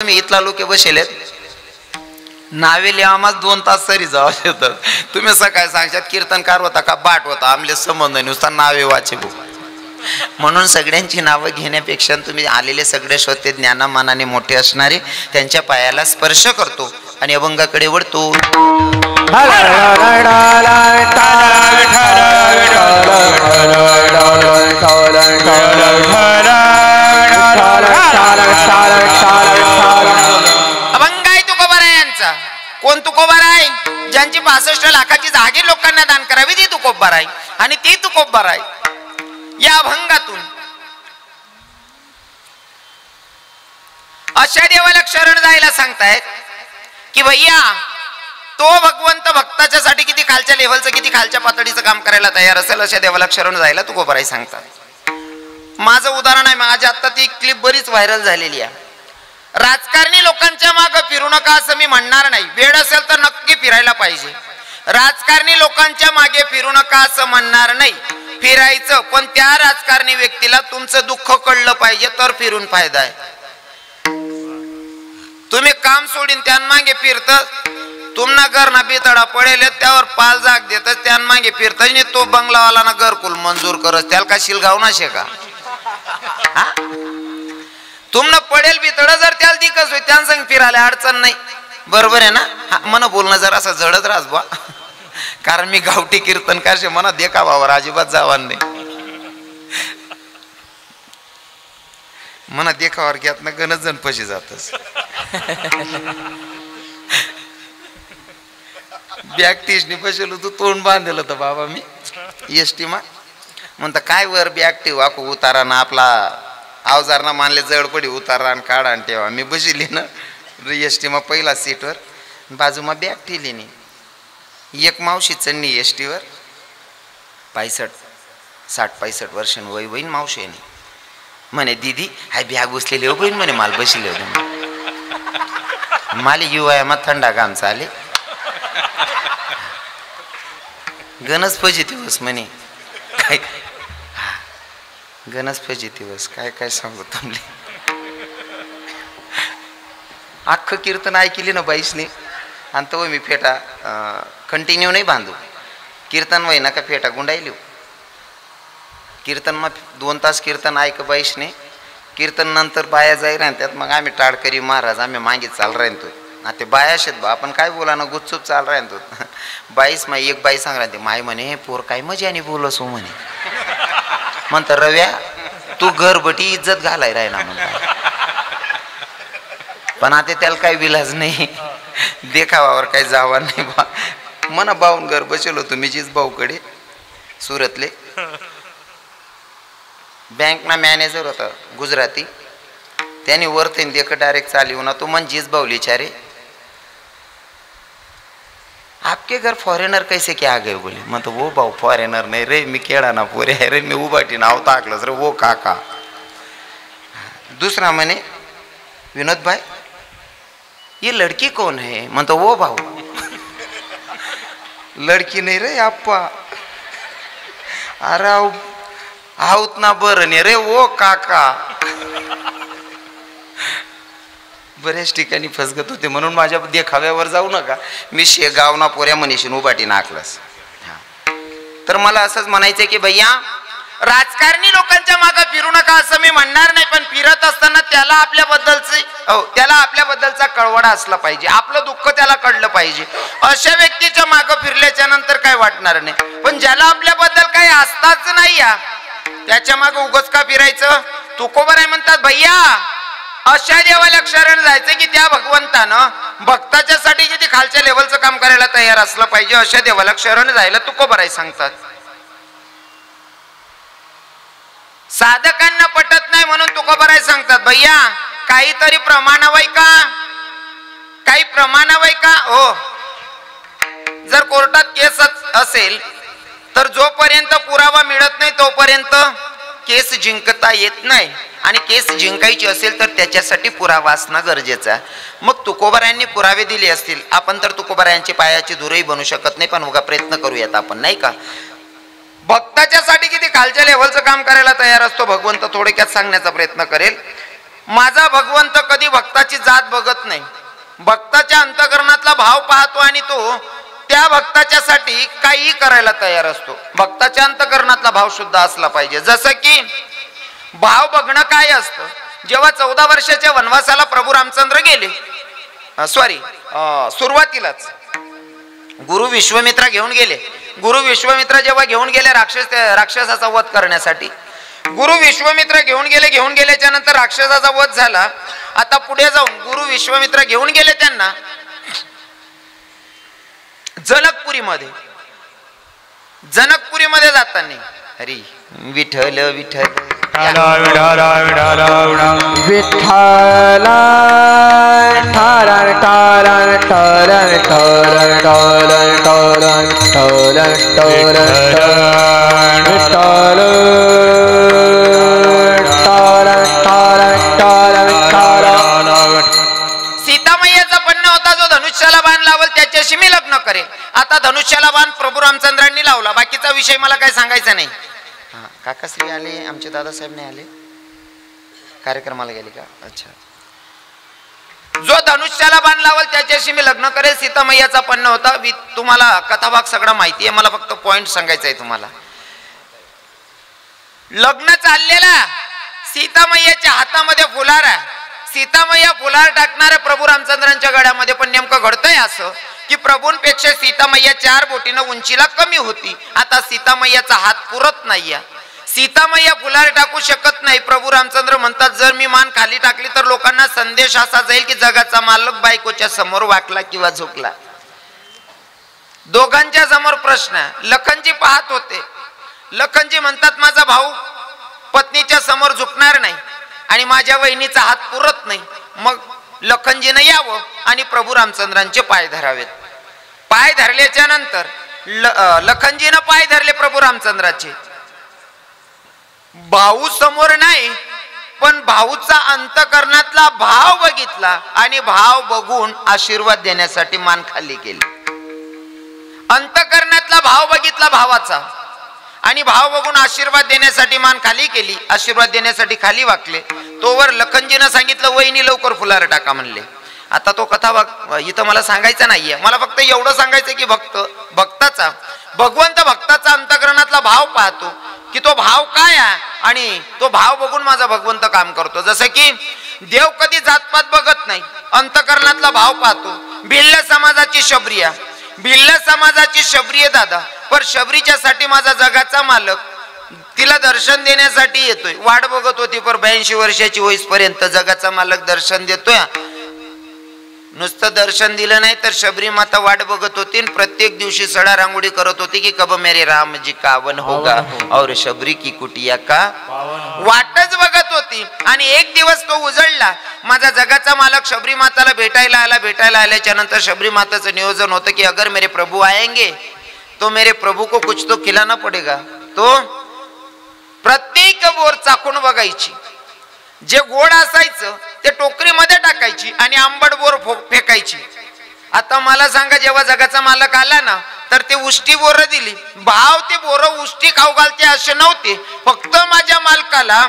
मी इथला लोक बसेलेत नावेले आम्हाला 2 तास तरी जावं येतात. तुम्ही सकाळी सांगशात कीर्तनकार होता का बाट होता आमले संबंध नुसता नावे वाचे भाऊ. म्हणून सगळ्यांची नावं घेण्यापेक्षा तुम्ही आलेले सगळे श्रोते ज्ञानामानाने मोठे असणारे त्यांच्या पायाला स्पर्श करतो आणि अभंगाकडे वळतो. अभंग आहे तुकोबारायांचा. कोण तुकोबाराय? ज्यांची 65 लाखाची जागीर लोकांना दान करावी ती तुकोबाराय आणि ती तुकोबाराय. या अभंगातून अशा देवाला शरण जायला सांगतायत की भैया तो भगवंत भक्ताच्या साठी किती खालच्या लेव्हलचं किती खालच्या पातळीचं काम करायला तयार असेल अशा देवाला शरण जायला तुकोबाराय सांगतात. माझं उदाहरण आहे. माझी आता ती क्लिप बरीच व्हायरल झालेली आहे. राजकारणी लोकांच्या मागे फिरू नका असं मी म्हणणार नाही. वेळ असेल तर नक्की फिरायला पाहिजे. राजकारणी लोकांच्या मागे फिरू नका असं म्हणणार नाही. फिरायचं पण त्या राजकारणी व्यक्तीला तुमचं दुःख कळलं पाहिजे तर फिरून फायदा आहे. तुम्ही काम सोडून त्यांमागे फिरत तुम्हाला घर ना बितडा पडेल त्यावर पाल जाग देत त्यांमागे फिरत तो बंगलावाला ना घरकुल मंजूर करत त्याला का शिलगाव ना शेका तुम्हाला पडेल बितड जर त्याला दिकस होय त्या संग फिरायला अडचण नाही. बरोबर आहे ना? मन बोलणं जर असं जडत राहत बा कारण मी गावठी कीर्तनकार म्हणा देखावावर अजिबात जावान नाही. म्हणा देखावर घ्यात ना गणच जण पशी जातच. बॅग तीसनी बसलो तू तोंड बांधलं तर बाबा मी एसटी मा म्हणता काय वर बॅग ठेवा उतारा ना आपला अवजार ना मानले जडपडी उतारा आणि काढा आणि ठेवा. मी बसली ना एसटी मा पहिला सीटवर बाजूमा बॅग ठेवली नाही. एक मावशी चढणी एसटीवर 60-65 वर्षां वय बहीण मावशी आहे म्हणे दीदी हाय बॅग उचलेली हो बहीण म्हणे माल बसले होते माले युवा थंडा काम चाले गणच पॉझिटिव्हस म्हणे काय गणच पॉझिटिव्हस काय काय सांगू तुमले. अख्खं कीर्तन ऐकली ना बाईसने आणि तो मी फेटा कंटिन्यू नाही बांधू. कीर्तन वय ना का फेटा गुंडायली कीर्तन मग 2 तास कीर्तन ऐक बाईसने. कीर्तन नंतर बाया जाई राहत्यात मग आम्ही टाळकरी महाराज आम्ही मागे चाल राहतो. ते बाया शेत बा आपण काय बोला ना गुपचूप चाल राहतो. बाईस मा एक बाई सांग राहते माय म्हणे पोर काय मजाने बोलस हो म्हणे. म्हणता रव्या तू घरबटी इज्जत घालाय राय ना म्हणता. पण आता त्याला काही विलाज नाही देखावावर काही जावा नाही बा. मना बाहून घर बसलो तुम्ही जीच भाऊकडे सुरतले बँक ना मॅनेजर होता गुजराती. त्याने वरते देख डायरेक्ट चालू ना तो मन जीज भाऊ लिचारे आपके घर फॉरेनर कैसे क्या आ गए बोले. मग तो वो भाऊ फॉरेनर नहीं रे मी केड़ा ना पोरे है रे मी उबाटी नाव टाकलंच रे वो काका. दूसरा म्हणे विनोद भाई ये लड़की कौन है. म्हणतो वो भाऊ लड़की नहीं रे आप्पा अरे आऊत ना बरं नाही रे वो काका. बऱ्याच ठिकाणी फसगत होते म्हणून माझ्या देखाव्यावर जाऊ नका. मी शेगाव ना पोऱ्या मनीषीन उभाटी नाकलस. तर मला असंच म्हणायचंय की भैया राजकारणी लोकांच्या मागे फिरू नका असं मी म्हणणार नाही. पण फिरत असताना त्याला आपल्याबद्दलचा कळवडा असला पाहिजे. आपलं दुःख त्याला कळलं पाहिजे. अशा व्यक्तीच्या मागे फिरल्याच्या नंतर काय वाटणार नाही. पण ज्याला आपल्याबद्दल काही असताच नाही या त्याच्या मागे उगाच का फिरायचं. तुकोबाराय म्हणतात भैया अशा देवाला शरण जायचं की त्या भगवंतानं भक्ताच्या साठी किती खालच्या लेवलचं काम करायला तयार असलं पाहिजे. अशा देवाला शरण जायला तुकोबाराय सांगतात. साधकांना पटत नाही म्हणून तुकोबाराय सांगतात भैया काहीतरी प्रमाणावय का काही प्रमाणावय का हो. जर कोर्टात केस असेल तर जोपर्यंत पुरावा मिळत नाही तोपर्यंत केस जिंकता येत नाही. आणि केस जिंकायची असेल तर त्याच्यासाठी पुरावा असणं गरजेचं आहे. मग तुकोबारायांनी पुरावे दिले असतील. आपण तर तुकोबारायांची पायाची धुरही बनू शकत नाही पण उगा प्रयत्न करूयात आपण नाही का. भक्ताच्या साठी किती खालच्या लेवलचं काम करायला तयार असतो भगवंत थोडक्यात सांगण्याचा प्रयत्न करेल. माझा भगवंत कधी भक्ताची जात बघत नाही, भक्ताच्या अंतःकरणातला भाव पाहतो आणि तो त्या भक्ताच्यासाठी काही करायला तयार असतो. भक्ताच्या अंतःकरणातला भाव शुद्ध असला पाहिजे. जसं की भाव बघणं काय असतं, जेव्हा 14 वर्षाच्या वनवासाला प्रभू रामचंद्र गेले, सुरुवातीलाच गुरु विश्वामित्रा घेऊन गेले. गुरु विश्वामित्रा जेव्हा घेऊन गेले राक्षसाचा वध करण्यासाठी, गुरु विश्वामित्रा घेऊन गेल्याच्या नंतर राक्षसाचा वध झाला. आता पुढे जाऊन गुरु विश्वामित्रा घेऊन गेले त्यांना जनकपुरीमध्ये जाताना, हरी विठ्ठल विठ्ठल सीतामय्याचा पन्ना होता जो धनुष्याला बाण लावल त्याच्याशी मी लग्न करेन. आता धनुष्याला बाण प्रभू रामचंद्रांनी लावला, बाकीचा विषय मला काय सांगायचा नाही. काकाश्री आले, आमचे दादासाहेब नाही आले, कार्यक्रमाला गेले का? अच्छा. जो धनुष्याला बाण लावल त्याच्याशी मी लग्न करेल, सीतामय्याचा पन्ना होता. तुम्हाला कथाभाग सगळा माहिती आहे, मला फक्त पॉइंट सांगायचा आहे तुम्हाला. लग्न चाललेला, सीतामय्याच्या हातामध्ये फुलार आहे, सीतामय्या फुलार टाकणाऱ्या प्रभू रामचंद्रांच्या गळ्यामध्ये. पण नेमकं घडतंय असं की प्रभूंपेक्षा सीतामय्या 4 बोटीनं उंचीला कमी होती. आता सीतामय्याचा हात पुरत नाहीये, सीतामय्या फुलार टाकू शकत नाही. प्रभू रामचंद्र म्हणतात जर मी मान खाली टाकली तर लोकांना संदेश असा जाईल की जगाचा मालक बायकोच्या समोर वाकला किंवा झोपला. दोघांच्या समोर प्रश्न. लखनजी पाहत होते. लखनजी म्हणतात माझा भाऊ पत्नीच्या समोर झुकणार नाही आणि माझ्या वहिनीचा हात पुरत नाही. मग लखनजीनं यावं आणि प्रभू रामचंद्रांचे पाय धरावेत. पाय धरल्याच्या नंतर लखनजीनं पाय धरले प्रभू रामचंद्राचे. भाऊ समोर नाही, पण भाऊचा अंतःकरणातला भाव बघितला आणि भाव बघून आशीर्वाद देण्यासाठी मान खाली केली. अंतःकरणातला भाव बघितला भावाचा आणि भाव बघून आशीर्वाद देण्यासाठी मान खाली केली. आशीर्वाद देण्यासाठी खाली वाकले. तोवर लखनजीनं सांगितलं वहिनी लवकर फुलार टाका म्हणले. आता तो कथा इथं मला सांगायचा नाहीये, मला फक्त एवढं सांगायचं की भगवंत भक्ताचा अंतःकरणातला भाव पाहतो की तो भाव काय आहे आणि तो भाव बघून माझा भगवंत काम करतो. जसं की देव कधी जातपात बघत नाही, अंतःकरणातला भाव पाहतो. भिल्ल समाजाची शबरिया, भिल्ल समाजाची शबरी दादा, पर शबरीच्या साठी माझा जगाचा मालक तिला दर्शन देण्यासाठी येतोय. वाट बघत होती, पर 82 वर्षाची होईपर्यंत जगाचा मालक दर्शन देतोय. नुसतं दर्शन दिलं नाही तर शबरी माता वाट बघत होती. प्रत्येक दिवशी सडा रांगोळी करत होती की कब मेरे राम जी कावन होगा और शबरी की कुटिया का. वाटच बघत होती. आणि एक दिवस तो उजळला. माझा जगाचा मालक शबरी माताला भेटायला आल्याच्या नंतर शबरी माताचं नियोजन होतं की अगर मेरे प्रभु आएंगे तो मेरे प्रभु को कुछ तो खिलाना पडेगा. तो प्रत्येक बोर चाकून बघायची. जे गोड असायचं ते टोकरीमध्ये टाकायची आणि आंबट बोर फेकायची. आता मला सांगा, जेव्हा जगाचा मालक आला ना तर ते उष्टी बोर दिली. भाव ते बोर उष्टी खाऊ घालते असे नव्हते, फक्त माझ्या मालकाला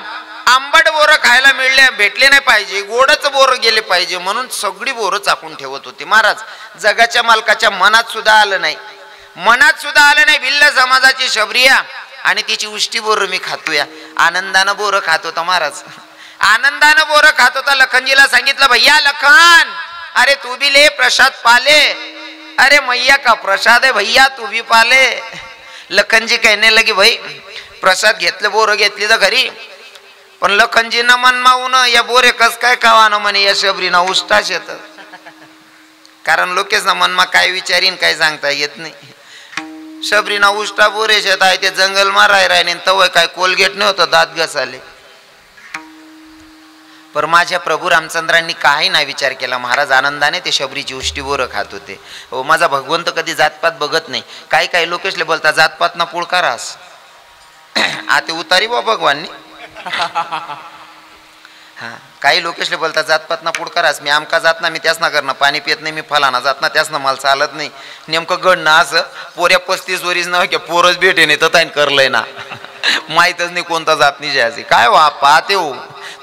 आंबट बोर खायला भेटले नाही पाहिजे, गोडच बोर गेले पाहिजे म्हणून सगळी बोर चाकून ठेवत होती. महाराज जगाच्या मालकाच्या मनात सुद्धा आलं नाही. भिल्ल समाजाची शबरिया आणि तिची उष्टी बोर मी खातोया. आनंदानं बोर खात होता महाराज, आनंदानं बोर खात होता. लखनजीला सांगितलं भैया लखन, अरे तू भी ले प्रसाद पाले. अरे मैया का प्रसाद है भैया, तू भी पाले. लखनजी कहने लगे भाई प्रसाद घेतलं, बोर घेतली तर घरी, पण लखनजीनं मन मावून या बोरे कस काय खावानं म्हणे या शबरीना उष्टाच येत. कारण लोकेच ना मनमा काय विचारीन काय सांगता येत नाही. शबरीना उष्टा बोरे शेत आहे ते जंगल माराय राहिले तवय काय कोलगेट नाही होतं, दात घसाले. पर माझ्या प्रभू रामचंद्रांनी काही नाही विचार केला. महाराज आनंदाने ते शबरीची उष्टी बोरं खात होते. हो, माझा भगवंत कधी जातपात बघत नाही. काही लोकेशले बोलता जातपात ना पुळका रास आते उतारी बा भगवाननी. हा, काही लोकेशले बोलता जातपात ना पुढका रास, मी आमका जात ना मी त्याच ना करणं, पाणी पित नाही मी फलाना जात ना त्याच ना मला चालत नाही. नेमकं गड ना असं पोऱ्या 35 वरीच नव्हे की पोरच भेटे नाही तर करलंय ना. माहीतच नाही कोणता जात नाही जायचे काय हो आप्पा ते हो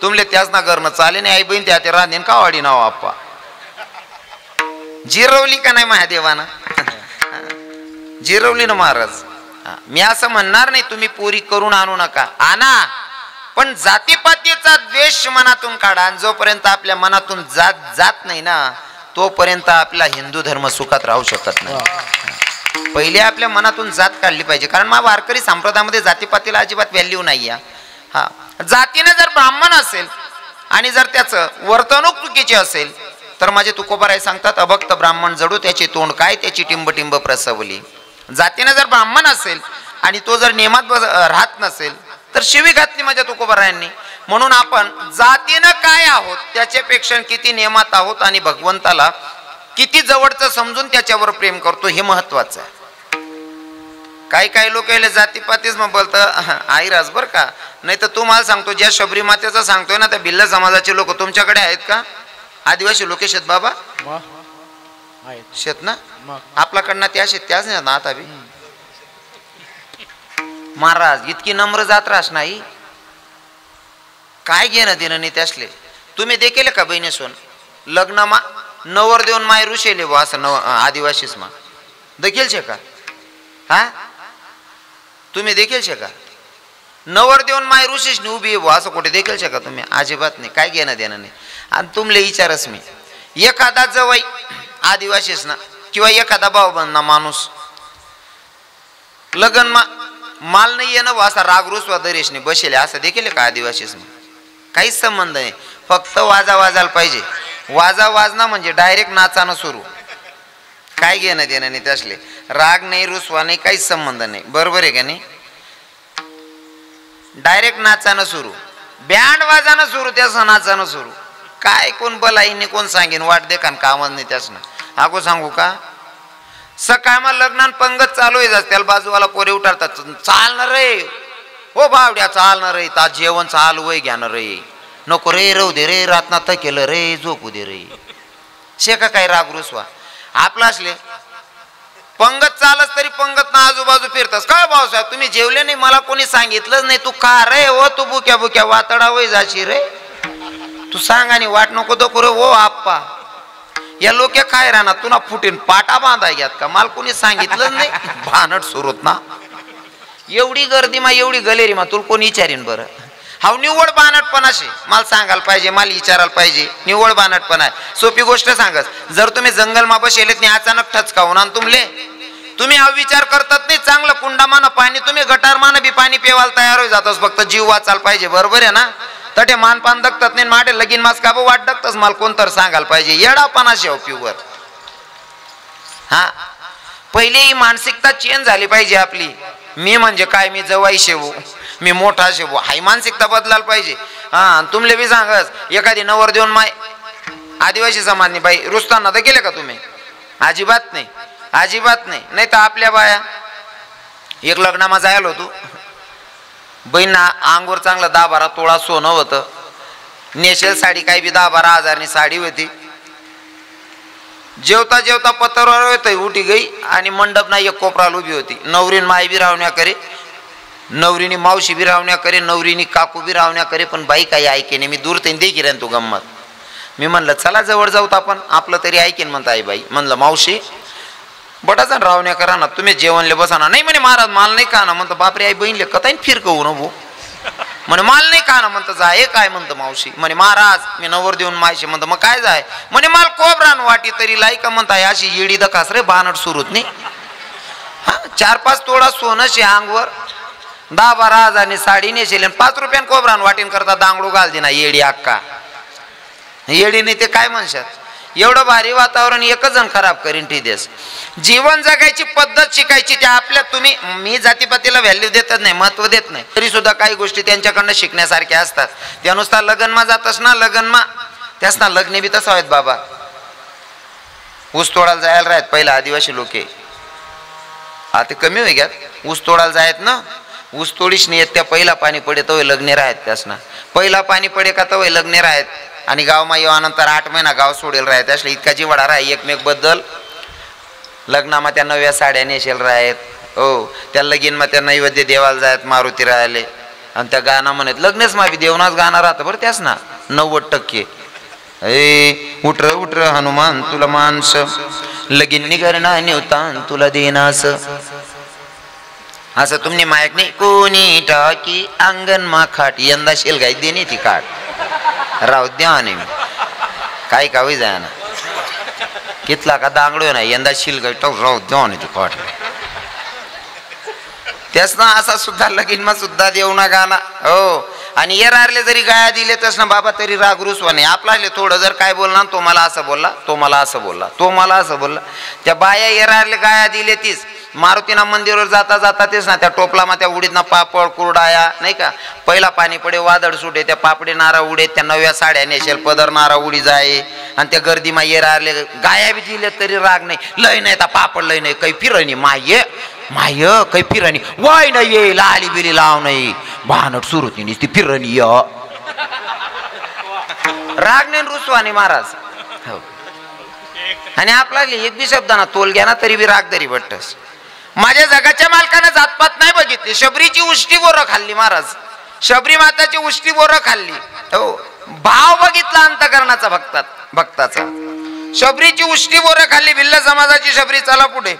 तुमले त्याच ना करणं चाले नाही आई बहीण त्या ते राहणे का वाडी नाव आप्पा जिरवली का नाही महादेवानं जिरवली ना महाराज. मी असं म्हणणार नाही तुम्ही पोरी करून आणू नका आणा पण जातीपातीचा द्वेष मनातून काढा आणि जोपर्यंत आपल्या मनातून जात जात नाही ना तोपर्यंत आपला हिंदू धर्म सुखात राहू शकत नाही. पहिले आपल्या मनातून जात काढली पाहिजे कारण मग वारकरी संप्रदायामध्ये जातीपातीला अजिबात व्हॅल्यू नाही आहे. हा जातीने जर ब्राह्मण असेल आणि जर त्याचं वर्तणूक चुकीची असेल तर माझे तुकोबाराय सांगतात अभक्त ब्राह्मण जडू त्याचे तोंड काय त्याची टिंब प्रसवली. जातीने जर ब्राह्मण असेल आणि तो जर नियमात राहत नसेल तर शिवी घातली माझ्या तुकोबारायांनी. म्हणून आपण जातीनं काय आहोत त्याच्यापेक्षा किती नियमात आहोत आणि भगवंताला किती जवळचं समजून त्याच्यावर प्रेम करतो हे महत्वाचं आहे. काही लोक यायला जातीपातीच मग बोलतं आईराज बरं का नाही तर तू मला सांगतो ज्या शबरी मातेचं सांगतोय ना त्या भिल्ल समाजाचे लोक तुमच्याकडे आहेत का आदिवासी लोक शेत बाबा शेत ना आपल्याकडनं त्या शेत त्याच नाही ना आता बी महाराज इतकी नम्र जात रास नाही काय घेणं देणं नाही त्यासले. तुम्ही देखील का बहिणी सोन लग्न मा नवर देऊन माय ऋषेले बा असं आदिवासीच मा देखील शे का हा तुम्ही देखील शे का नवर देऊन माय ऋषीच उभी बा असं कुठे देखील शे का तुम्ही अजिबात नाही काय घेणं देणं नाही. आणि तुमले विचारच मी एखादा जवळ आदिवासीच ना किंवा एखादा भाऊ बंद माणूस लगन माल नाही येणं असा राग रुसवा दरेशने बसेले असं देखील का आदिवासीच ना काहीच संबंध नाही. फक्त वाजायला पाहिजे वाजना म्हणजे डायरेक्ट नाचानं सुरू काय घेणं देणं नाही त्यासले राग नाही रुसवा नाही काहीच संबंध नाही बरोबर आहे का नाही. डायरेक्ट नाचानं सुरू बँड वाजानं सुरू त्याचं नाचानं सुरू काय कोण बलाईने कोण सांगेन वाट देखा कामच नाही त्यासनं. अगो सांगू का सकाळ मग लग्नान पंगत चालू आहे त्याला बाजूवाला पोरे उठारतात चालणार रे हो बावड्या चालणार रे ता जेवण चालू वय घ्यानं रे नको रे राहू दे रे रातना तर केलं रे झोपू दे रे शेका काय राग रुसवा आपला असले पंगत चालच तरी पंगत ना आजूबाजू फिरतास काय भाऊसाहेब तुम्ही जेवले नाही मला कोणी सांगितलंच नाही तू का रे हो तू बुक्या वातडा वय जाशी रे तू सांग आणि वाट नको दो रे हो आप्पा या लोक काय राहणार तुला फुटीन पाटा बांधाय घ्यात का मला कोणी सांगितलं नाही भानट सुरूत ना एवढी गर्दी मा एवढी गलेरी मा तुला कोणी विचारीन बरं. हा निव्वळ बानटपणाशी मला सांगायला पाहिजे मला विचारायला पाहिजे निव्वळ बानटपणा आहे. सोपी गोष्ट सांगस जर तुम्ही जंगल मा बसेलेत नाही अचानक ठचकावून आणि तुम्ही हा विचार करतात नाही चांगलं कुंडा मान पाणी तुम्ही गटार मान बी पाणी पेवायला तयार होई जातोस फक्त जीव वाचायला पाहिजे बरोबर आहे ना. तटे मानपान दगतात नाही माटे लगीन मास का वाट दगतच मला कोणतर सांगायला पाहिजे येडापणा शेव प्युअर. हा पहिले ही मानसिकता चेंज झाली पाहिजे आपली. मी म्हणजे काय मी जवाई शेवू मी मोठा शेवू हाही मानसिकता बदलायला पाहिजे. हा तुमले बी सांगस एखादी नवर देऊन माय आदिवासी समाजनी बाई रुस्ताना तर गेले का तुम्ही अजिबात नाही अजिबात नाही. नाही तर आपल्या बाया एक लग्नामा जायला होतो बहीण अंगवर चांगलं 10-12 तोळा सोनं होतं नेशेल साडी काही बी 10-12 हजारनी साडी होती. जेवता जेवता पत्तरवर होत उठी गई आणि मंडप ना एक कोपराल उभी होती. नवरीन माई बी रावण्या करे नवरीनी मावशी बी रावण्या करे नवरीनी काकू बी रावण्या करे पण बाई काही ऐके नाही. मी दूर ते देखी रे तू गंमत मी म्हणलं चला जवळ जाऊत आपण आपलं तरी ऐकेन म्हणता आई बाई. म्हणलं मावशी बटाचा रावण्या करा ना तुम्ही जेवणले बसा ना. नाही म्हणे महाराज माल नाही का ना म्हणतो बापरे आई बहीणले कताईन फिरकवू न भो म्हणे माल नाही का ना म्हणतं जाय काय म्हणतं मावशी म्हणे महाराज मी नवर देऊन मायशी म्हणतं मग काय जाय म्हणे माल कोबरान वाटी तरी लाई का म्हणताय अशी येडी दकास रे बानट सुरूत नाही. 4-5 तोडा सोनं शे अंगवर 10-12 हजारनी साडी नेशेल 5 रुपयान कोबरान वाटीन करता दांगडू घाल दे ना येडी अक्का येडी नाही ते काय म्हणशात. एवढं भारी वातावरण एकच जण खराब करीन ती देस. जीवन जगायची पद्धत शिकायची त्या आपल्या तुम्ही मी जातीपातीला व्हॅल्यू देतच नाही महत्व देत नाही तरी सुद्धा काही गोष्टी त्यांच्याकडनं शिकण्यासारख्या असतात. त्यानुसार लग्नमा जातस ना लग्नमा त्यास ना लग्न बी तसं आहेत बाबा. ऊस तोडायला जायला राहत पहिला आदिवासी लोके आता कमी होई घ्यात ऊस तोडायला जायत ना ऊस तोडीच नाही येत त्या पहिला पाणी पडे तवय लग्ने राहत त्यास ना पहिला पाणी पडे का तवय लग्ने राहत आणि गावमा येवानंतर 8 महिना गाव सोडेल राहत असले इतका जिवाडा राह एकमेक बद्दल लग्नामा त्या नव्या साड्या नेशेल राहत हो त्या लगीन मग त्या नैवेद्य देवाला जायत मारुती राहिले आणि त्या गाणं म्हणत लग्नच माफी देवनाच गाणं राहतं बरं त्याच ना 90%. ए उठर उठर हनुमान तुला माणस लगीन निघरणा नेवतान तुला देनास. असं तुमने मायक नाही कोणी टाकी अंगण मा खाट यंदा शेलगाई देणे ती काट राहू द्या नाही काही कावी जाय ना कितला का दांगडो नाही यंदा शिलगाई टाक राहू द्या नाही ती काट. त्याच ना असा सुद्धा लगीन मग सुद्धा देऊ ना गाणं. हो आणि येरारले जरी गाया दिले तस ना बाबा तरी राग रुसवा नाही आपला थोडं जर काय बोलणार तो मला असं बोलला तो मला असं बोलला तो मला असं बोलला. त्या बाया येरारले गाया दिले तीच मारुतीना मंदिरावर जाता जाता तेच ना त्या टोपला मग त्या उडीत ना पापड कुरडाया नाही का पहिला पाणी पडे वादळ सुटे त्या पापडे नारा उडे त्या नव्या साड्या नेशेल पदर नारा उडी जाये आणि त्या गर्दी मा येरारले गाया बी दिले तरी राग नाही. लय नाही त्या पापड लय नाही काही फिरणी माय माय काही फिरणी वाय नाही ये लाली बिली लाव नाही भानट सुरू ती फिरणी राग नाही रुसवानी महाराज. हो आणि आपला एक बी शब्द ना तोल घ्या ना तरी बी राग तरी बट्टस. माझ्या जगाच्या मालकानं जातपात नाही बघितली शबरीची उष्टी बोरं खाल्ली महाराज शबरी माताची उष्टी बोरं खाल्ली. हो भाव बघितला अंतकरणाचा भक्ताचा शबरीची उष्टी बोरं खाल्ली. भिल्ल समाजाची शबरी चला पुढे.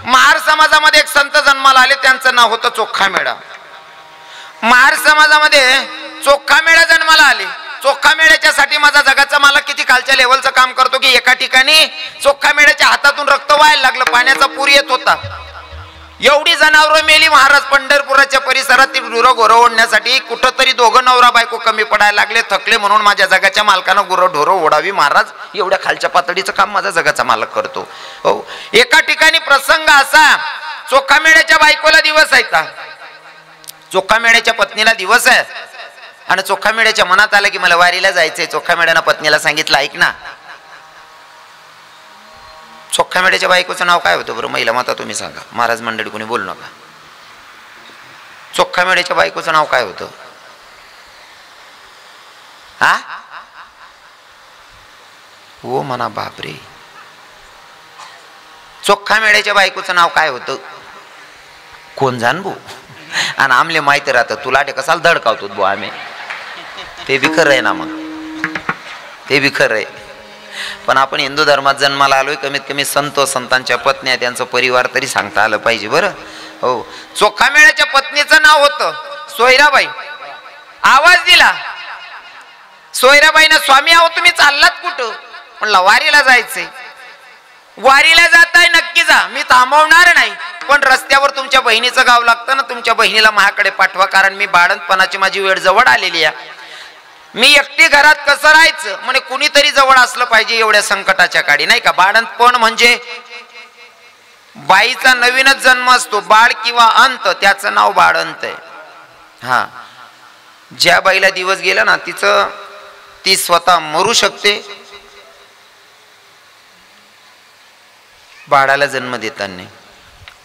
महार समाजामध्ये एक संत जन्माला आले त्यांचं नाव होतं चोखा मेळा. महार समाजामध्ये चोखा मेळा जन्माला आले. चोखा मेळ्याच्या साठी माझा जगाचा मालक किती खालच्या लेवलचं काम करतो की एका ठिकाणी चोखा मेळ्याच्या हातातून रक्त व्हायला लागलं पाण्याचा पूर येत होता. एवढी जनावरं मेली महाराज. पंढरपुराच्या परिसरातील गुरं ढोरं ओढण्यासाठी कुठंतरी दोघं नवरा बायको कमी पडायला लागले थकले म्हणून माझ्या जगाच्या मालकानं गुरं ढोरं ओढावी महाराज. एवढ्या खालच्या पातळीचं काम माझा जगाचा मालक करतो. हो एका ठिकाणी प्रसंग असा चोखा मेळ्याच्या बायकोला दिवस आहे चोखा मेळ्याच्या पत्नीला दिवस आहे आणि चोखा मेळ्याच्या मनात आलं की मला वारीला जायचंय. चोखा मेळ्यानं पत्नीला सांगितलं ऐक ना चोखा मेळ्याच्या बायकोचं नाव काय होतं बरं महिला माता तुम्ही सांगा महाराज मंडळी कोणी बोलू नका. चोखा मेळ्याच्या बायकोचं नाव काय होतं हा हो म्हणा बापरे. चोखा मेळ्याच्या बायकोचं नाव काय होतं कोण जाण भाऊ आणि आमले माहिती राहतं तुला ते कसाला धडकावतो भाऊ आम्ही ते बी खरं आहे ना मग ते बी खरं आहे. पण आपण हिंदू धर्मात जन्माला आलोय कमीत कमी संतांच्या पत्न्या त्यांचं परिवार तरी सांगता आलं पाहिजे बरं. हो चोखा मेळ्याच्या पत्नीचं नाव होतं सोयराबाई. आवाज दिला सोयराबाईनं स्वामी आहो तुम्ही चाललात कुठं म्हणला वारीला जायचंय. वारीला जाताय नक्की जा मी थांबवणार नाही पण रस्त्यावर तुमच्या बहिणीचं गाव लागतं ना तुमच्या बहिणीला माझ्याकडे पाठवा कारण मी बाळंतपणाची माझी वेळ जवळ आलेली आहे. मी एकटी घरात कसं राहायचं म्हणे कुणीतरी जवळ असलं पाहिजे एवढ्या संकटाच्या काळी नाही का. बाळंतपण म्हणजे बाईचा नवीनच जन्म असतो बाळ किंवा अंत त्याचं नाव बाळंत आहे. हा ज्या बाईला दिवस गेला ना ती स्वतः मरू शकते बाळाला जन्म देताना.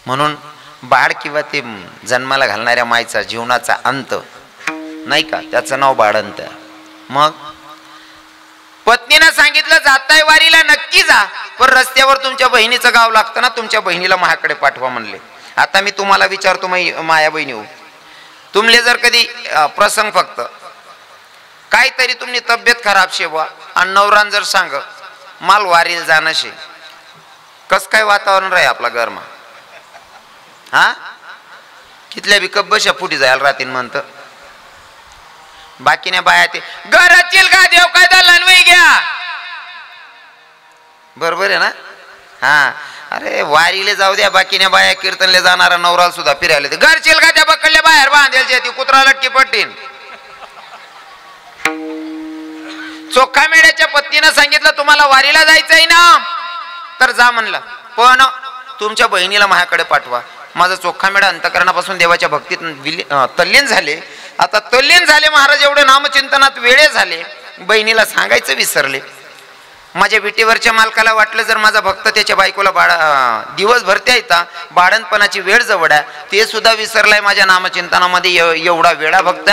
म्हणून बाळ किंवा ते जन्माला घालणाऱ्या मायचा जीवनाचा अंत नाही का त्याचं नाव बाळंत आहे. मग पत्नीनं सांगितलं जाताय वारीला नक्की जा पण रस्त्यावर तुमच्या बहिणीचं गाव लागतं ना तुमच्या बहिणीला माझ्याकडे पाठवा म्हणले. आता मी तुम्हाला विचारतो माया बहिणी हो तुमले जर कधी प्रसंग फक्त काहीतरी तुमची तब्येत खराब शेवा आणि नवरान जर सांग माल वारीला जाणं शे कस काय वातावरण राही आपला घरमा हा कितल्या बी कब्बशा फुटी जायला राहतील म्हणत बाकीने बाया ते घरातील का देव काय लनवई घ्या बरोबर आहे ना. हा अरे वारीले जाऊ द्या बाकीने बाया कीर्तनले जाणारा नवरा सुद्धा फिरायला ते घरचील का त्या बकडल्या बाहेर बांधेल ती कुत्रा लटकी पट्टीन. चोखा मेळ्याच्या पत्नीनं सांगितलं तुम्हाला वारीला जायचंय ना तर जा म्हणलं पण तुमच्या बहिणीला माझ्याकडे पाठवा. माझा चोखा मेळा अंतकरणापासून देवाच्या भक्तीत तल्लीन झाले. आता तल्लीन झाले महाराज एवढे नामचिंतनात वेळे झाले बहिणीला सांगायचं विसरले. माझ्या विटेवरच्या मालकाला वाटलं जर माझा भक्त त्याच्या बायकोला दिवस भरत्या येता बाळणपणाची वेळ जवळ आहे ते सुद्धा विसरलाय माझ्या नामचिंतनामध्ये एवढा वेळा भक्त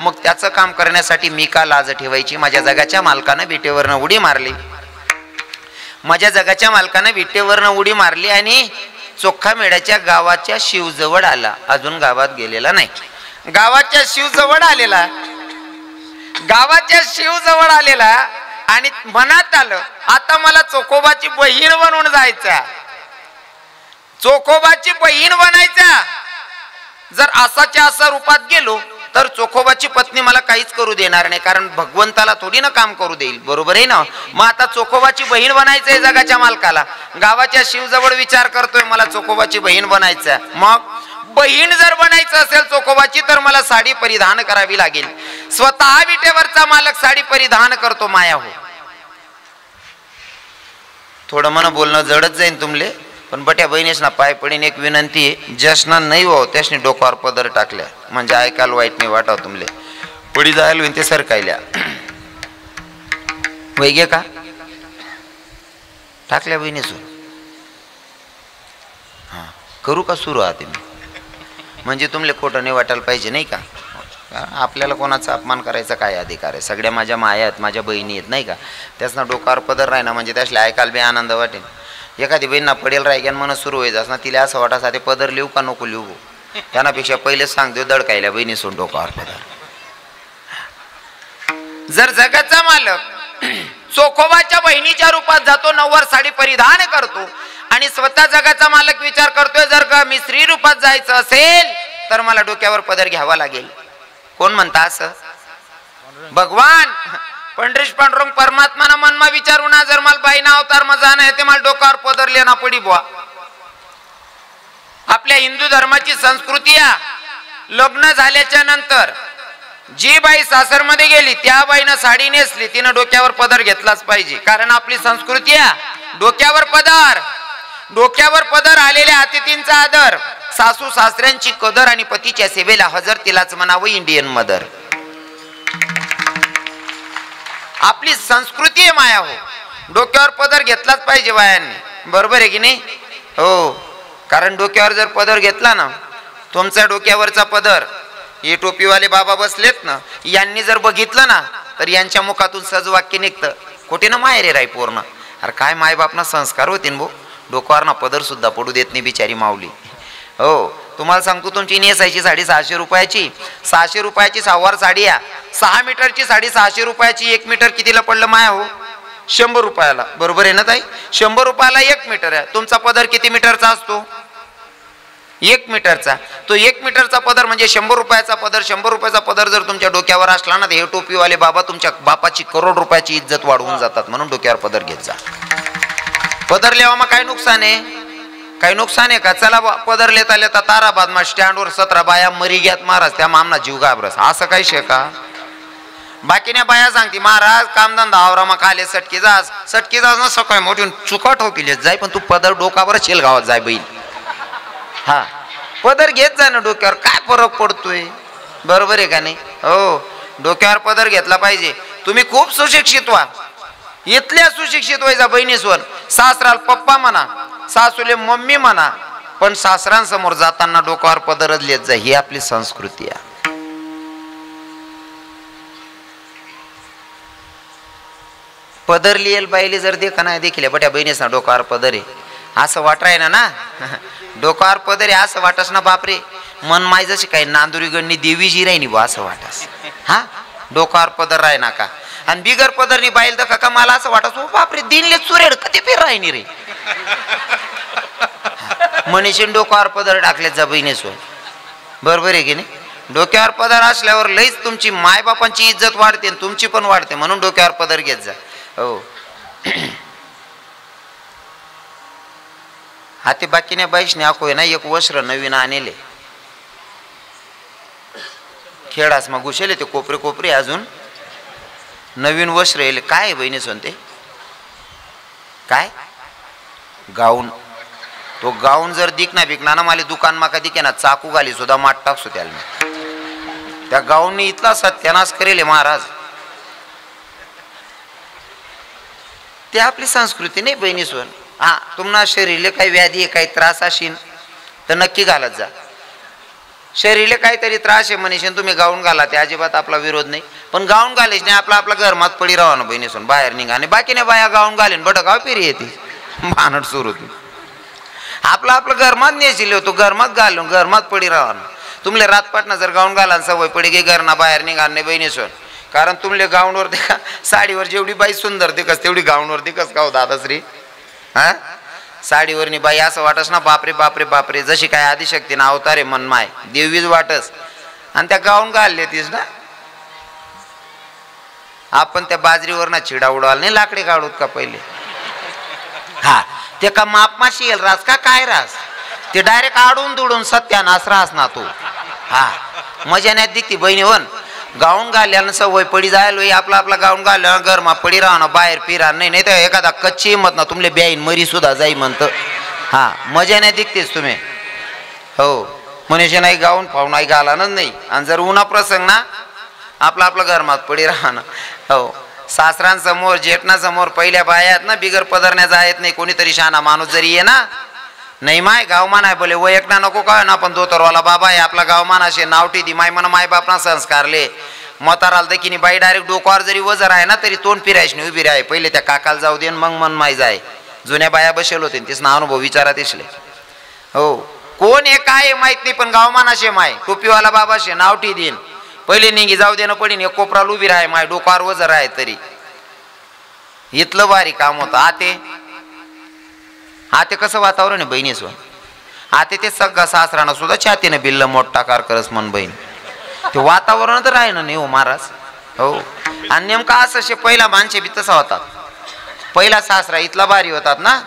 मग त्याचं काम करण्यासाठी मी का लाज ठेवायची. माझ्या जगाच्या मालकानं विटेवरनं उडी मारली माझ्या जगाच्या मालकानं विटेवरनं उडी मारली आणि चोखा मेढ्याच्या गावाच्या शिवजवळ आला, अजून गावात गेलेला नाही. गावाच्या शिवजवळ आलेला, गावाच्या शिवजवळ आलेला आणि मनात आलं आता मला चोखोबाची बहीण बनवून जायचा, चोखोबाची बहीण बनायचा. जर असाच्या असा रूपात गेलो तर चोखोबाची पत्नी मला काहीच करू देणार नाही, कारण भगवंताला थोडी ना काम करू देईल, बरोबर आहे ना. मग आता चोखोबाची बहीण बनायचंय जगाच्या मालकाला, गावाच्या शिवजवळ विचार करतोय मला चोखोबाची बहीण बनायचं. मग बहीण जर बनायचं असेल चोखोबाची तर मला साडी परिधान करावी लागेल. स्वतः विटेवरचा मालक साडी परिधान करतो, माया हो. थोडं मला बोलणं जडच जाईन तुमले, पण बट्या बहिणीस ना पाय पडीन एक विनंती आहे, ज्यासना नाही हो त्यासनी डोक्यावर पदर टाकल्या म्हणजे ऐकायला वाईट नाही वाटाव तुमले, पडी जायला होईन ते सरकायल्या वैगे का टाकल्या बहिणीस. हा करू का सुरू आहात मी, म्हणजे तुमले खोटं नाही वाटायला पाहिजे नाही का. आपल्याला कोणाचा अपमान करायचा काय अधिकार आहे, सगळ्या माझ्या माया आहेत, माझ्या बहिणी आहेत नाही का. त्यासना डोक्यावर पदर राही ना म्हणजे त्यासला ऐकायला बी आनंद वाटेल. एखादी बहीण ना पडेल राहिग्यान मन सुरू व्हायचं ना, तिला असं वाटा ते पदर लिहू का नको लिहू, त्यापेक्षा पहिलेच सांगतो दडकायला बहिणी सोड डोक्यावर पदर. जर जगाचा मालक चोखोबाच्या बहिणीच्या रूपात जातो, नववार साडी परिधान करतो आणि स्वतः जगाचा मालक विचार करतोय जर का मी स्त्री रूपात जायचं असेल तर मला डोक्यावर पदर घ्यावा लागेल. कोण म्हणता असं? भगवान पंढरीश पांडुरंग परमात्मा मनमा विचारू ना, जर मला बाईना अवतार मजा नाही ते मला डोक्यावर पदर लेना पडी बुवा. आपल्या हिंदू धर्माची संस्कृती आहे, लग्न झाल्याच्या नंतर जी बाई सासरमध्ये गेली त्या बाईनं साडी नेसली तिनं डोक्यावर पदर घेतलाच पाहिजे, कारण आपली संस्कृती आहे डोक्यावर पदर. डोक्यावर पदर आलेल्या अतिथींचा आदर, सासू सासऱ्यांची कदर आणि पतीच्या सेवेला हजर, तिलाच म्हणावं इंडियन मदर. आपली संस्कृती आहे माया हो, डोक्यावर पदर घेतलाच पाहिजे बायांनी, बरोबर आहे की नाही हो. कारण डोक्यावर जर पदर घेतला ना, तुमच्या डोक्यावरचा पदर हे टोपीवाले बाबा बसलेत ना, यांनी जर बघितलं ना तर यांच्या मुखातून सहज वाक्य निघतं खोटे ना मायरे राय पूर्ण. अरे काय मायबापना संस्कार होते ना भाऊ, डोक्यावर ना पदर सुद्धा पडू देत नाही बिचारी माऊली हो. तुम्हाला सांगतो तुमची नेसायची साडी 600 रुपयाची, 600 रुपयाची सहावार साडी आहे, 6 मीटरची साडी 600 रुपयाची, 1 मीटर कितीला पडलं माया हो 100 रुपयाला, बरोबर आहे ना ताई. 100 रुपयाला 1 मीटर आहे. तुमचा पदर किती मीटरचा असतो? 1 मीटरचा. तो 1 मीटरचा पदर म्हणजे 100 रुपयाचा पदर. 100 रुपयाचा पदर जर तुमच्या डोक्यावर असला ना तर हे टोपीवाले बाबा तुमच्या बापाची करोड रुपयाची इज्जत वाढवून जातात, म्हणून डोक्यावर पदर घेत जा. पदर लेवा मग काय नुकसान आहे? काही नुकसान आहे का? चला पदर लेता लेता ताराबाद मा स्टँडवर 17 बाया मरी घ्यात महाराज, त्या मामना जीव घाबरस, असं काही शे का? बाकीने बाया सांगते महाराज कामधंदा आवरा मग आले सटकी जास ना सकाळी मोठी चुका ठोकीले जाय, पण तू पदर डोकावर शेल गावात जाय बैल. हा पदर घेत जा ना डोक्यावर, काय फरक पडतोय, बरोबर आहे का नाही हो. डोक्यावर पदर घेतला पाहिजे. तुम्ही खूप सुशिक्षित व्हा, इथल्या सुशिक्षित व्हायचा बहिणीसवर. सासराल पप्पा म्हणा, सासूले मम्मी म्हणा, पण सासऱ्यांसमोर जाताना डोक्यावर पदरच लेत जा, ही आपली संस्कृती आहे. पदर लिहिल बाईले जर देखा नाही देखील बट्या बहिणीस ना डोक्यावर पदर आहे असं वाटाय ना डोक्यावर पदर आहे असं वाटस ना, बापरे मन माय जशी काही नांदुरी गणनी देवीजी राहिनी बा असं वाटस. हा डोक्यावर पदर राही ना का, आणि बिगर पदरनी बाईल दखा का मला असं वाटस बापरे दिनले चुरेड कधी फेर राहिनी रे. मनीषीन डोक्यावर पदर टाकले जा बहिणीसोय, बरोबर आहे की नाही. डोक्यावर पदर असल्यावर लईच तुमची मायबापांची इज्जत वाढते, तुमची पण वाढते, म्हणून डोक्यावर पदर घेत जा हो. हाती बाकीने बाईशने आखोय ना एक वस्त्र नवीन आणले, खेळास मग घुसेले ते कोपरे कोपरे अजून नवीन वस्त्र येले. काय बहिणी सोनते काय गाऊन, तो गाऊन जर दिकना बिकना ना मला दुकान माका दिके ना चाकू घाली सुद्धा माट टाकसो त्याला. त्या गाऊननी इतला सत्यानाश करेल महाराज. ते आपली संस्कृती नाही बहिणी सोन. हा तुम्हाला शरीरले काही व्याधी आहे काही त्रास असेल तर नक्की घालत जा. शरीरले काहीतरी त्रास आहे मनीषन तुम्ही गाऊन घाला, ते अजिबात आपला विरोध नाही, पण गाऊन घालायच नाही, आपला आपला घरमात पडी राहा ना बहिणी सोन, बाहेर निघा. आणि बाकीने बाया गाऊन घालेन बट गाव फिरी येते भानट सुरू होती. आपलं आपलं घरमात नेशिले होतो, घरमात घालून घरमात पडी राहा. तुमले रातपाटना जर गाऊन घाला सवय पडी गे घरना बाहेर निघाल नाही बहिणीसोन. कारण तुमले गाऊनवर देखा साडीवर जेवढी बाई सुंदर दिकस तेवढी गाऊनवर दिकस का हो दादाश्री. हा साडीवरनी बाई असं वाटस ना बापरे बापरे बापरे, जशी काय आदिशक्ती ना अवतारे मनमाय देवीच वाटस. आणि त्या गाऊन घालले तीस ना आपण त्या बाजरीवर ना चिडा उडवाल नाही लाकडे काढूत का पहिले. हा ते का मापमाशी येईल रास का काय रास, ते डायरेक्ट आडून दुडून सत्यानाश रास ना तू. हा मजा नाही दिखती बहिणी वन. गाऊन घाल्यानं सवय पडी जायला आपला आपला गाऊन घाल्या गरमा पडी राहा ना बाहेर फिरा नाही, नाही तर एखादा कच्ची हिंमत ना तुमले ब्याईन मरी सुद्धा जाई म्हणत. हा मजा नाही दिखतेच तुम्ही. हो मनुष्य नाही गाऊन पाहू नाही घालानच नाही. आणि जर उन्हा प्रसंग ना आपलं आपलं घरमात पडी राहा ना. हो सासरांसमोर जेठणासमोर पहिल्या बायात ना बिगर पदरण्याचा आहेत नाही. कोणीतरी शहाणा माणूस जरी ये ना नाही माय गावमान आहे बोले वयक ना नको काय ना पण दोतरवाला बाबा आहे आपला गावमान असे नावटी दी माय म्हणा माय बापना संस्कारले मताराल दखिनी बाई डायरेक्ट डोकावर जरी वजर आहे ना तरी तोंड फिरायच नाही उभी राहाय. पहिले त्या काकाला जाऊ दे मग मन माय जाय. जुन्या बाया बसेल होते तिसना अनुभव विचारात इसले. हो कोण हे काय माहित नाही पण गावमान असे माय टोपीवाला बाबा शे नावटी देईन पहिले निघी जाऊ दे ना पडीन एक कोपराला उभी राहाय माय डोकावर वजर आहे तरी. इथलं भारी काम होतं. आते कसं वातावरण आहे बहिणीचं. आते ते सगळं सासराना सुद्धा छातीने बिल्ल मोठा कार करस मन बहीण. ते वातावरण तर आहे ना नाही हो महाराज. हो आणि नेमका असं पहिला माणसे बी तसा होतात. पहिला सासरा इथला भारी होतात ना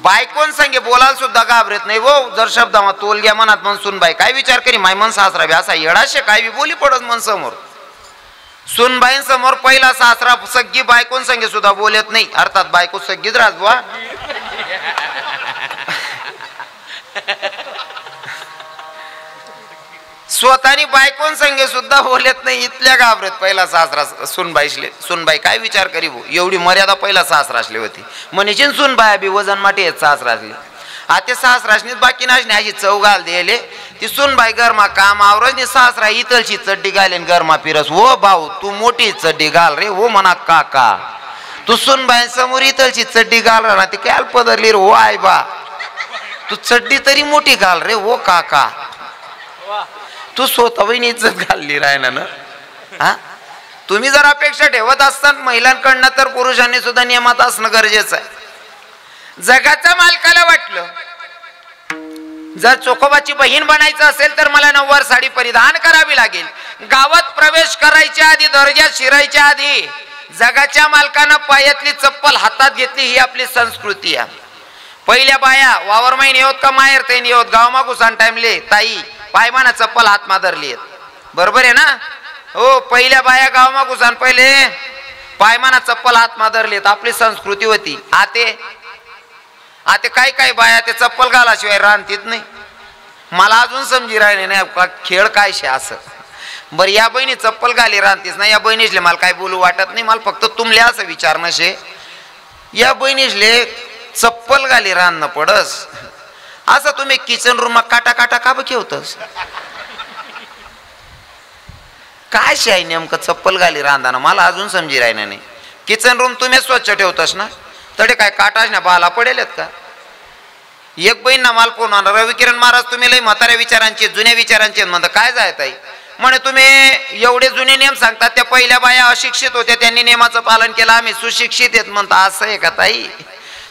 बायकोन संगे बोलायला सुद्धा घाबरत नाही. वो जर शब्दामा तोल घ्या मनात मन सुनबाई काय विचार करी माय मन सासरा बी असा येडाशे काय बी बोली पडत मन समोर. सुनबाईन समोर पहिला सासरा सगळी बायकोन संगे सुद्धा बोलत नाही. अर्थात बायको सगळीच राजबुवा. स्वतःनी बायकोन संगे सुद्धा बोलत नाही. इथल्या घाबरत पहिला सासरा सुनबाईसले. सुनबाई काय विचार करी भो एवढी मर्यादा पहिला सासरा असली होती. म्हणीची सुनबाया बी वजन माटे आहेत सासरा असले. आता सासराशनीच बाकी नाशने अशी चव घाल द्यायले. ती सुनबाई गरमा काम आवरच सासरा इथलची चड्डी घालेन गरमा फिरस. हो भाऊ तू मोठी चड्डी घाल रे. हो म्हणा काका तू सुनबाई समोर इथलची चड्डी घाल ना ती काय पदरली रे. हो आई बा तू चड्डी तरी मोठी घाल रे. हो काका तू स्वतः बहिणी इज्जत घालली राहिना ना. हा तुम्ही जर अपेक्षा ठेवत असतात महिलांकडनं तर पुरुषांनी सुद्धा नियमात असणं गरजेचं आहे. जगाच्या मालकाला वाटलं जर चोखोबाची बहीण बनायचं असेल तर मला नऊवार साडी परिधान करावी लागेल. गावात प्रवेश करायच्या आधी दर्ग्यात शिरायच्या आधी जगाच्या मालकानं पायातली चप्पल हातात घेतली. ही आपली संस्कृती आहे. पहिल्या बाया वावर महिने होत का माहेर तैनी होत गाव मागुसान टाइमले ताई पायमाना चप्पल हात मादरली बरोबर आहे ना. हो पहिल्या बाया गाव मागुसान पहिले पायमाना चप्पल हात मादरलीत आपली संस्कृती होती. आते काय काय बाया ते चप्पल घालाशिवाय राहतीत नाही. मला अजून समजी राहिले नाही खेळ काय शे असं. बरं या बहिणी चप्पल घाली राहतीस ना या बहिणीसले मला काय बोलू वाटत नाही. मला फक्त तुमले असं विचारणं शे या बहिणीसले चप्पल घाली राहणं पडस असं तुम्ही किचन रूम काटा काटा का ठेवतस काय शे आहे नेमकं चप्पल घाली राहताना मला अजून समजी राहिलं नाही. किचन रूम तुम्ही स्वच्छ ठेवतस ना तडे काय काटाच ना बाला पडेल का. एक बहीण ना माल फोन रविकिरण महाराज तुम्ही लई म्हाताऱ्या विचारांचे जुन्या विचारांचे म्हणता काय जाय ताई म्हणे तुम्ही एवढे जुने नियम सांगतात. त्या पहिल्या बाया अशिक्षित होत्या त्यांनी नियमाचं पालन केलं आम्ही सुशिक्षित आहेत म्हणता. असं आहे का ताई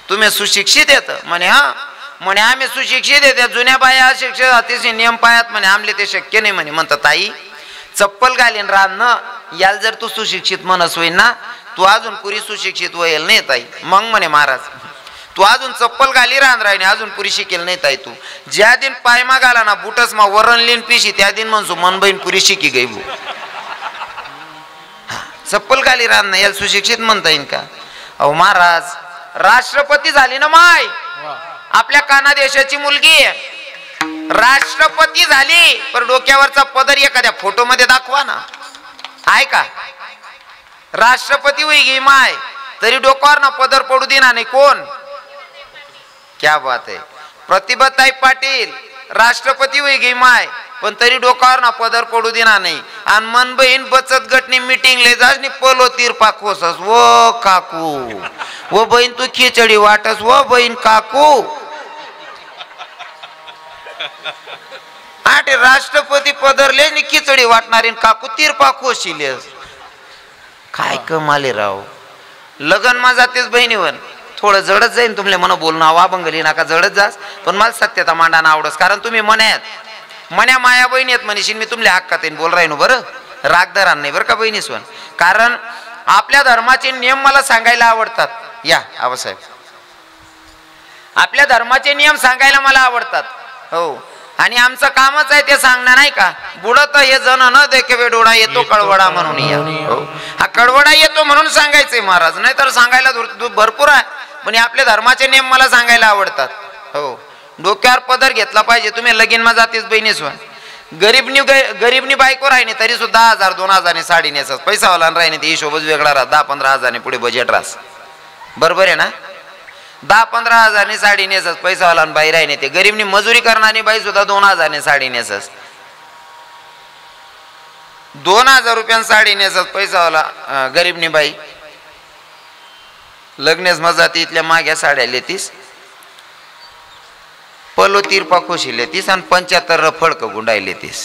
तुम्ही सुशिक्षित येत म्हणे. हा म्हणे आम्ही सुशिक्षित येत जुन्या बाया अशिक्षित अतिशय नियम पायात म्हणे आमले ते शक्य नाही म्हणे. म्हणता ताई चप्पल घालीन राहणं याला जर तू सुशिक्षित म्हणस होईल ना तू अजून पुरी सुशिक्षित होईल नाही ताई. मग म्हणे महाराज तू अजून चप्पल घाली राहण राहिनी अजून पुरी शिकेल नाही ताई. तू ज्या दिन पायमा घाला ना बुटस मा वरण लिन पिशी त्या दिन म्हणसो मन बहीण पुरी शिकी गई भू. चप्पल घाली राहण याला सुशिक्षित म्हणता येईल का. अहो महाराज राष्ट्रपती झाली ना माय आपल्या काना देशाची मुलगी राष्ट्रपती झाली पण डोक्यावरचा पदर एखाद्या फोटो मध्ये दाखवा ना आहे का. राष्ट्रपती होई गे माय तरी डोक्यावर ना पदर पडू देना नाही कोण. क्या बात आहे. प्रतिभाताई पाटील राष्ट्रपती होई गे माय पण तरी डोक्यावर ना पदर पडू देना नाही. आणि मन बहीण बचत गटनी मीटिंग ले जास नि पलो तिरपा खोसस. वो काकू वो बहीण तू खिचडी वाटस. वो बहीण काकू आठ राष्ट्रपती पदरले नि खिचडी वाटणारी काकू तिरपाखू शिले काय कमाले राव. लगन मा जातेच बहिणीवर थोडं जडत जाईन तुमले मन बोलणं वा बंगली नाका जडत जास पण मला सत्यता मांडाना आवडस कारण तुम्ही मन्यात मन्या माया बहिणी आहेत म्हणशील मी तुमले हक्कात येईन बोल राहीन बरं रागदारान नाही बरं का बहिणी सोन. कारण आपल्या धर्माचे नियम मला सांगायला आवडतात. या आबासाहेब आपल्या धर्माचे नियम सांगायला मला आवडतात. हो आणि आमचं कामच आहे ते सांगणं नाही का. बुडत हे जण न देखे डोळा येतो कळवडा म्हणून या. हो हा कळवडा येतो म्हणून सांगायचंय महाराज नाही तर सांगायला भरपूर आहे पण आपल्या धर्माचे नियम मला सांगायला आवडतात. हो डोक्यावर पदर घेतला पाहिजे. तुम्ही लगीन मा जातेच बहिणीसवन गरीबनी बायको राहिनी तरी सुद्धा 1000 2000 साडी नेसत पैसावाला राहिनी ते हिशोबच वेगळा राहत 10-15 हजारांनी पुढे बजेट राहस बरोबर आहे ना. 10-15 हजारांनी साडी नेसत पैसावाला बाई राहिनी ते गरीबनी मजुरी करणारी बाई सुद्धा 2000 साडी नेसत 2000 रुपयांनी साडी नेसत पैसावाला गरीबनी बाई लग्नेस मजा ती इथल्या माग्या साड्या लेतीस पलो तिरपा खुशी लेतीस आणि 75 फळक गुंडाई लेतीस.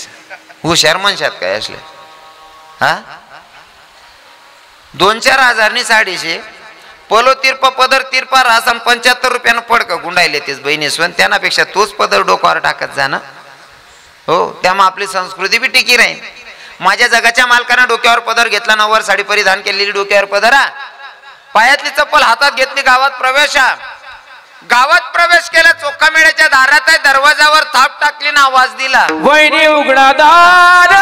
हुशार मनशात काय असले हा 2-4 हजारनी साडीशे पलो तिरपा पदर तिरपा रास आणि 75 रुपयानं फळक गुंडाई लेतीस बहिणीसवन. त्यापेक्षा तोच पदर डोक्यावर टाकत जा ना. हो त्यामुळे आपली संस्कृती बी टिकी राहील. माझ्या जगाच्या मालकानं डोक्यावर पदर घेतला नववार साडी परिधान केलेली डोक्यावर पदरा पायातली चप्पल हातात घेतली गावात प्रवेश केला चोखा मेळ्याच्या दारात आहे दरवाजावर थाप टाकली ना आवाज दिला वहिनी उघडा दार